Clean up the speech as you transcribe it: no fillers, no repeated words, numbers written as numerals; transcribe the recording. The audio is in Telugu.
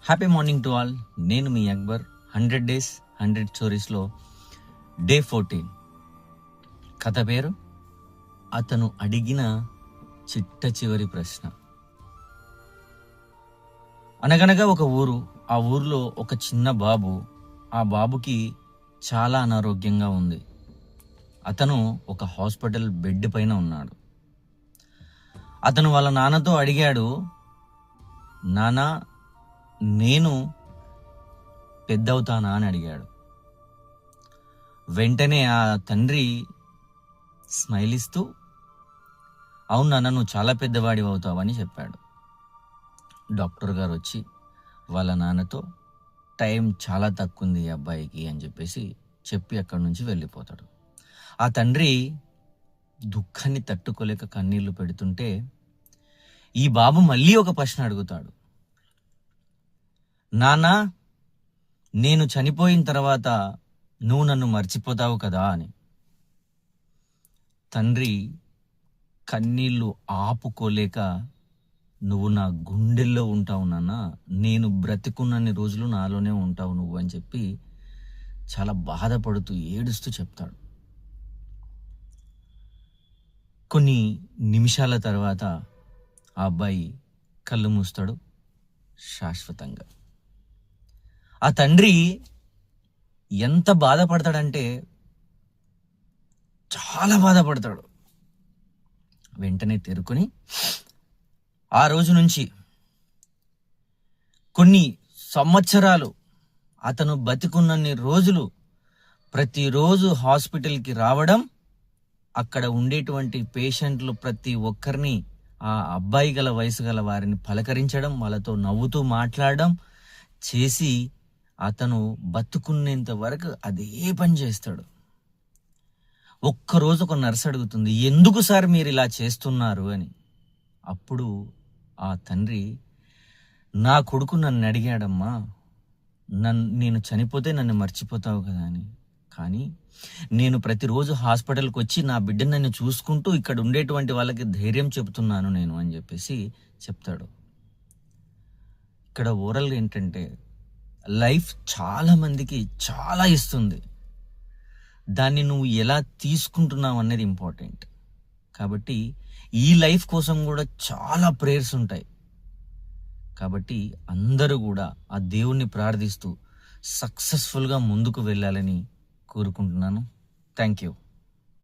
Happy morning to all. నేను మీ అక్బర్. 100 డేస్ 100 స్టోరీస్లో డే 14. కథ పేరు అతను అడిగిన చిట్ట చివరి ప్రశ్న. అనగనగా ఒక ఊరు. ఆ ఊరిలో ఒక చిన్న బాబు. ఆ బాబుకి చాలా అనారోగ్యంగా ఉంది. అతను ఒక హాస్పిటల్ బెడ్ పైన ఉన్నాడు. అతను వాళ్ళ నాన్నతో అడిగాడు, నానా నేను పెద్దవుతానా అని అడిగాడు. వెంటనే ఆ తండ్రి స్మైల్ ఇస్తూ, అవును నాన్న, నువ్వు చాలా పెద్దవాడివి అవుతావని చెప్పాడు. డాక్టర్ గారు వచ్చి వాళ్ళ నాన్నతో, టైం చాలా తక్కువ ఉంది ఈ అబ్బాయికి అని చెప్పి అక్కడి నుంచి వెళ్ళిపోతాడు. ఆ తండ్రి దుఃఖాన్ని తట్టుకోలేక కన్నీళ్లు పెడుతుంటే ఈ బాబు మళ్ళీ ఒక ప్రశ్న అడుగుతాడు, నాన్నా నేను చనిపోయిన తర్వాత నువ్వు నన్ను మర్చిపోతావు కదా అని. తండ్రి కన్నీళ్లు ఆపుకోలేక, నువ్వు నా గుండెల్లో ఉంటావు నాన్న, నేను బ్రతికున్నన్ని రోజులు నాలోనే ఉంటావు నువ్వు అని చెప్పి చాలా బాధపడుతూ ఏడుస్తూ చెప్తాడు. కొన్ని నిమిషాల తర్వాత ఆ అబ్బాయి కళ్ళు మూస్తాడు శాశ్వతంగా. ఆ తండ్రి ఎంత బాధపడతాడంటే చాలా బాధపడతాడు. వెంటనే తేరుకొని ఆ రోజు నుంచి కొన్ని సంవత్సరాలు అతను బతికున్నన్ని రోజులు ప్రతిరోజు హాస్పిటల్కి రావడం, అక్కడ ఉండేటువంటి పేషెంట్లు ప్రతి ఒక్కరిని, ఆ అబ్బాయి గల వయసు గల వారిని పలకరించడం, వాళ్ళతో నవ్వుతూ మాట్లాడడం చేసి అతను బతుకున్నేంత వరకు అదే పని చేస్తాడు. ఒక్కరోజు ఒక నర్స్ అడుగుతుంది, ఎందుకు సార్ మీరు ఇలా చేస్తున్నారు అని. అప్పుడు ఆ తండ్రి, నా కొడుకు నన్ను అడిగాడమ్మా, నేను చనిపోతే నన్ను మర్చిపోతావు కదా అని. కానీ నేను ప్రతిరోజు హాస్పిటల్కి వచ్చి నా బిడ్డను నన్ను చూసుకుంటూ ఇక్కడ ఉండేటువంటి వాళ్ళకి ధైర్యం చెబుతున్నాను నేను అని చెప్తాడు. ఇక్కడ ఓరల్ ఏంటంటే, లైఫ్ చాలా మందికి చాలా ఇస్తుంది, దాన్ని నువ్వు ఎలా తీసుకుంటున్నావు అనేది ఇంపార్టెంట్. కాబట్టి ఈ లైఫ్ కోసం కూడా చాలా ప్రేయర్స్ ఉంటాయి. కాబట్టి అందరూ కూడా ఆ దేవుణ్ణి ప్రార్థిస్తూ సక్సెస్ఫుల్గా ముందుకు వెళ్ళాలని కోరుకుంటున్నాను. Thank you.